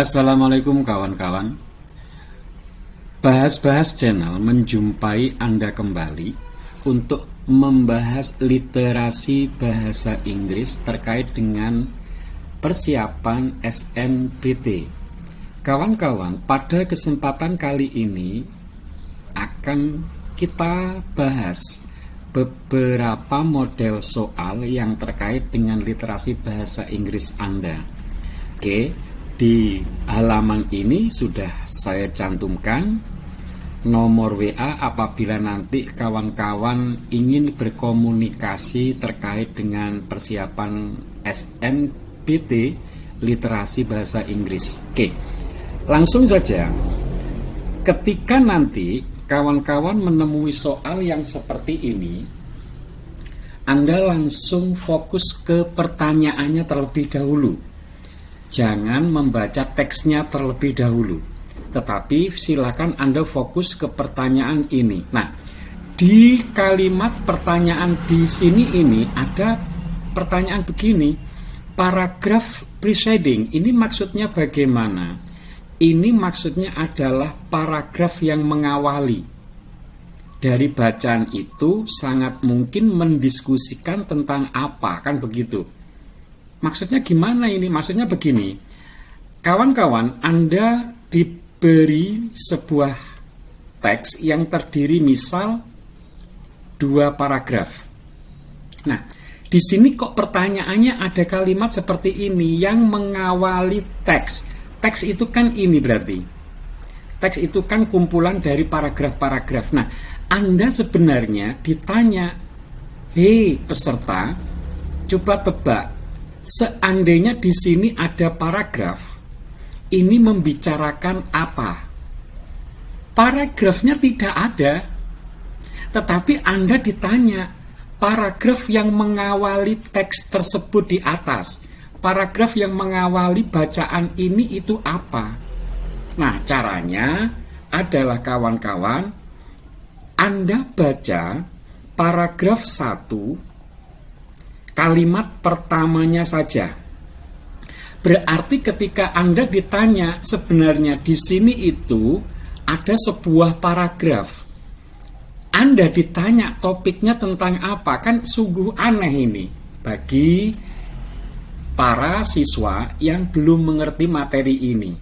Assalamualaikum kawan-kawan. Bahas-bahas channel menjumpai Anda kembali untuk membahas literasi bahasa Inggris terkait dengan persiapan SNBT. Kawan-kawan, pada kesempatan kali ini akan kita bahas beberapa model soal yang terkait dengan literasi bahasa Inggris Anda. Oke. Di halaman ini sudah saya cantumkan nomor WA apabila nanti kawan-kawan ingin berkomunikasi terkait dengan persiapan SNBT literasi bahasa Inggris. Oke, langsung saja. Ketika nanti kawan-kawan menemui soal yang seperti ini, Anda langsung fokus ke pertanyaannya terlebih dahulu. Jangan membaca teksnya terlebih dahulu, tetapi silakan Anda fokus ke pertanyaan ini. Nah, di kalimat pertanyaan di sini ini ada pertanyaan begini, paragraf preceding, ini maksudnya bagaimana? Ini maksudnya adalah paragraf yang mengawali. Dari bacaan itu sangat mungkin mendiskusikan tentang apa, kan begitu. Maksudnya gimana ini? Maksudnya begini, kawan-kawan, Anda diberi sebuah teks yang terdiri misal 2 paragraf. Nah, di sini kok pertanyaannya ada kalimat seperti ini yang mengawali teks. Teks itu kan ini berarti. Teks itu kan kumpulan dari paragraf-paragraf. Nah, Anda sebenarnya ditanya, hei peserta, coba tebak. Seandainya di sini ada paragraf, ini membicarakan apa? Paragrafnya tidak ada, tetapi Anda ditanya paragraf yang mengawali teks tersebut di atas. Paragraf yang mengawali bacaan ini itu apa? Nah, caranya adalah kawan-kawan, Anda baca paragraf 1, kalimat pertamanya saja. Berarti ketika Anda ditanya sebenarnya di sini itu ada sebuah paragraf. Anda ditanya topiknya tentang apa, kan sungguh aneh ini bagi para siswa yang belum mengerti materi ini.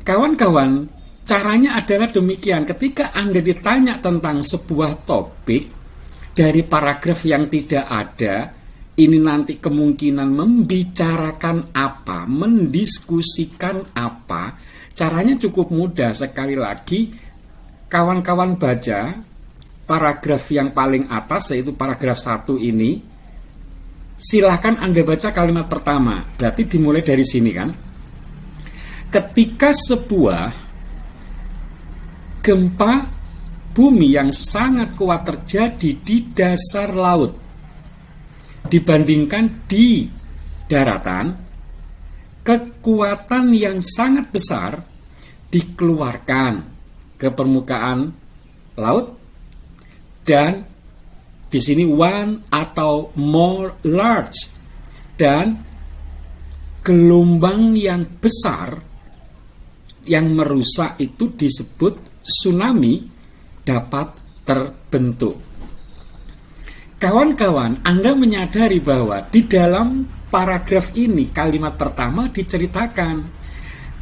Kawan-kawan, caranya adalah demikian. Ketika Anda ditanya tentang sebuah topik dari paragraf yang tidak ada, ini nanti kemungkinan membicarakan apa, mendiskusikan apa. Caranya cukup mudah. Sekali lagi, kawan-kawan baca paragraf yang paling atas, yaitu paragraf 1 ini. Silahkan Anda baca kalimat pertama. Berarti dimulai dari sini kan. Ketika sebuah gempa bumi yang sangat kuat terjadi di dasar laut dibandingkan di daratan, kekuatan yang sangat besar dikeluarkan ke permukaan laut, dan di sini one atau more large, dan gelombang yang besar yang merusak itu disebut tsunami dapat terbentuk. Kawan-kawan, Anda menyadari bahwa di dalam paragraf ini kalimat pertama diceritakan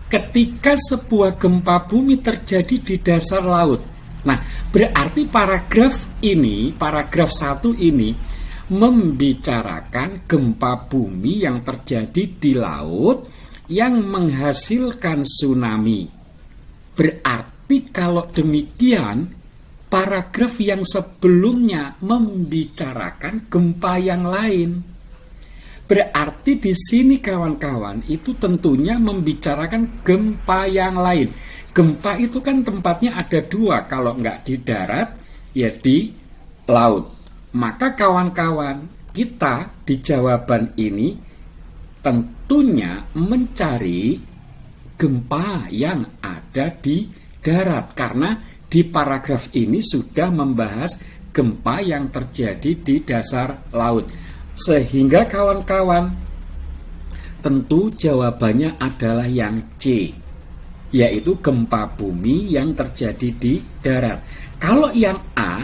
ketika sebuah gempa bumi terjadi di dasar laut. Nah, berarti paragraf ini, paragraf 1 ini membicarakan gempa bumi yang terjadi di laut yang menghasilkan tsunami. Berarti kalau demikian, paragraf yang sebelumnya membicarakan gempa yang lain. Berarti di sini kawan-kawan itu tentunya membicarakan gempa yang lain. Gempa itu kan tempatnya ada 2, kalau nggak di darat ya di laut. Maka kawan-kawan, kita di jawaban ini tentunya mencari gempa yang ada di darat, karena di paragraf ini sudah membahas gempa yang terjadi di dasar laut. Sehingga kawan-kawan, tentu jawabannya adalah yang C, yaitu gempa bumi yang terjadi di darat. Kalau yang A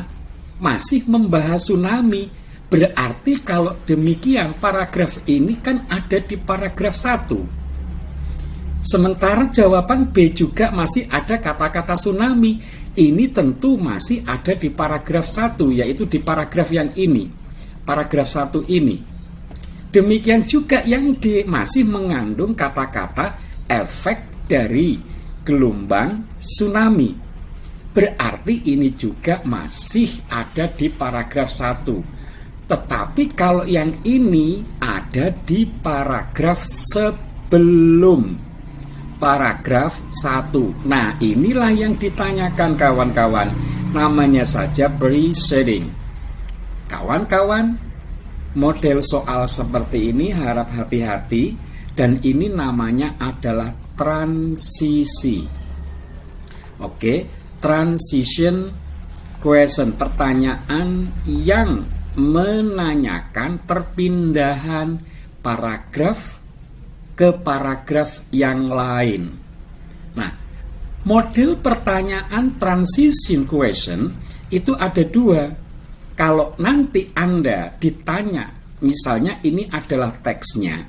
masih membahas tsunami, berarti kalau demikian paragraf ini kan ada di paragraf 1. Sementara jawaban B juga masih ada kata-kata tsunami. Ini tentu masih ada di paragraf 1, yaitu di paragraf yang ini, paragraf 1 ini. Demikian juga yang D masih mengandung kata-kata efek dari gelombang tsunami. Berarti ini juga masih ada di paragraf 1. Tetapi kalau yang ini ada di paragraf sebelum paragraf 1. Nah, inilah yang ditanyakan kawan-kawan. Namanya saja preceding. Kawan-kawan, model soal seperti ini harap hati-hati, dan ini namanya adalah transisi. Oke, transition question, pertanyaan yang menanyakan perpindahan paragraf ke paragraf yang lain. Nah, model pertanyaan transition question itu ada 2. Kalau nanti Anda ditanya, misalnya ini adalah teksnya,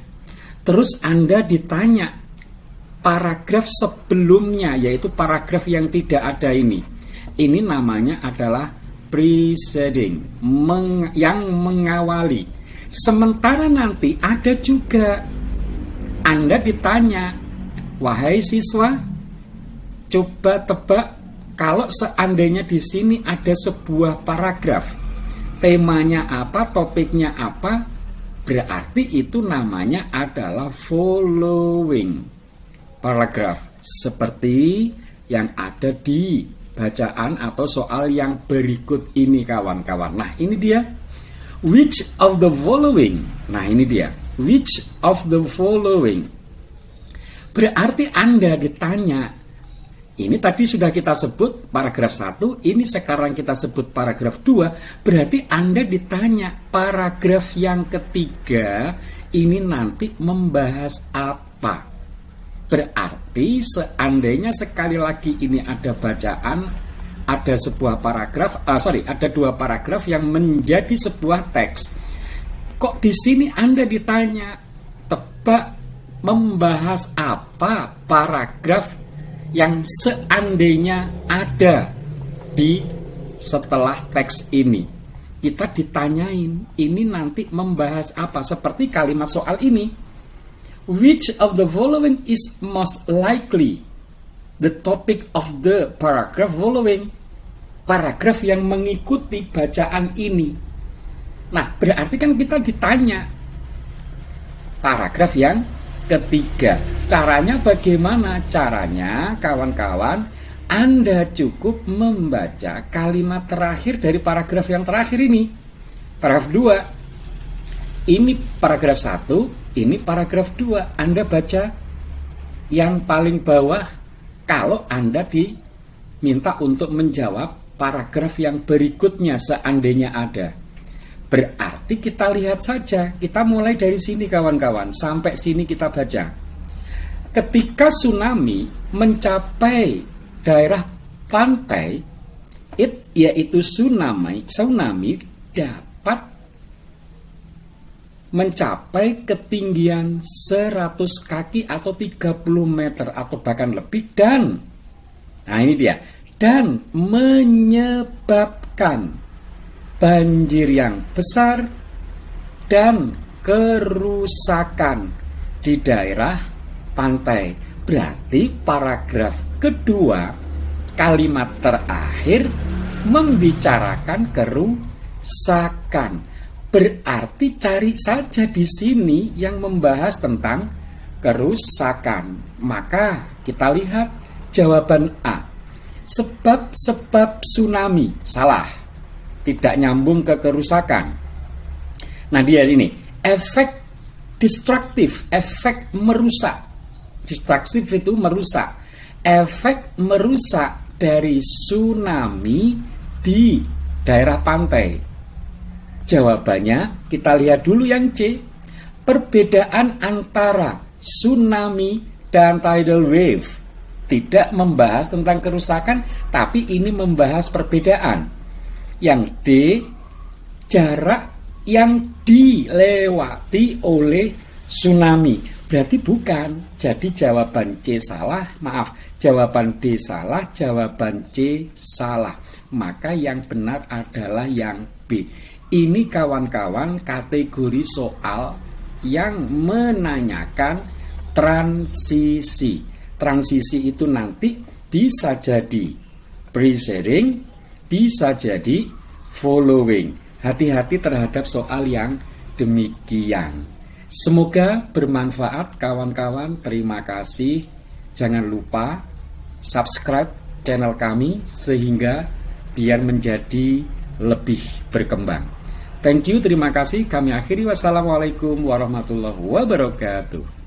terus Anda ditanya paragraf sebelumnya, yaitu paragraf yang tidak ada ini namanya adalah preceding, yang mengawali. Sementara nanti ada juga Anda ditanya, wahai siswa, coba tebak kalau seandainya di sini ada sebuah paragraf, temanya apa, topiknya apa, berarti itu namanya adalah following paragraph, seperti yang ada di bacaan atau soal yang berikut ini kawan-kawan. Nah, ini dia, which of the following. Nah, ini dia, which of the following. Berarti Anda ditanya, ini tadi sudah kita sebut paragraf 1, ini sekarang kita sebut paragraf 2, berarti Anda ditanya paragraf yang ketiga ini nanti membahas apa. Berarti seandainya sekali lagi ini ada bacaan, ada sebuah paragraf, ada 2 paragraf yang menjadi sebuah teks. Kok di sini Anda ditanya, tebak membahas apa paragraf yang seandainya ada di setelah teks ini. Kita ditanyain, ini nanti membahas apa, seperti kalimat soal ini. Which of the following is most likely the topic of the paragraph following? Paragraf yang mengikuti bacaan ini. Nah, berarti kan kita ditanya paragraf yang ketiga. Caranya bagaimana? Caranya, kawan-kawan, Anda cukup membaca kalimat terakhir dari paragraf yang terakhir ini. Paragraf 2. Ini paragraf 1, ini paragraf 2. Anda baca yang paling bawah kalau Anda diminta untuk menjawab paragraf yang berikutnya seandainya ada. Berarti kita lihat saja, kita mulai dari sini kawan-kawan, sampai sini kita baca. Ketika tsunami mencapai daerah pantai, yaitu tsunami dapat mencapai ketinggian 100 kaki atau 30 meter atau bahkan lebih, dan nah ini dia, dan menyebabkan banjir yang besar dan kerusakan di daerah pantai. Berarti paragraf kedua, kalimat terakhir membicarakan kerusakan. Berarti cari saja di sini yang membahas tentang kerusakan. Maka kita lihat jawaban A. Sebab-sebab tsunami. Salah. Tidak nyambung ke kerusakan. Nah, dia ini efek destruktif, efek merusak. Destruktif itu merusak. Efek merusak dari tsunami di daerah pantai. Jawabannya kita lihat dulu yang C. Perbedaan antara tsunami dan tidal wave. Tidak membahas tentang kerusakan, tapi ini membahas perbedaan. Yang D, jarak yang dilewati oleh tsunami. Berarti bukan. Jadi jawaban C salah, maaf, jawaban D salah, jawaban C salah. Maka yang benar adalah yang B. Ini kawan-kawan kategori soal yang menanyakan transisi. Transisi itu nanti bisa jadi pre-sharing, bisa jadi following. Hati-hati terhadap soal yang demikian. Semoga bermanfaat kawan-kawan. Terima kasih. Jangan lupa subscribe channel kami sehingga biar menjadi lebih berkembang. Thank you, terima kasih. Kami akhiri. Wassalamualaikum warahmatullahi wabarakatuh.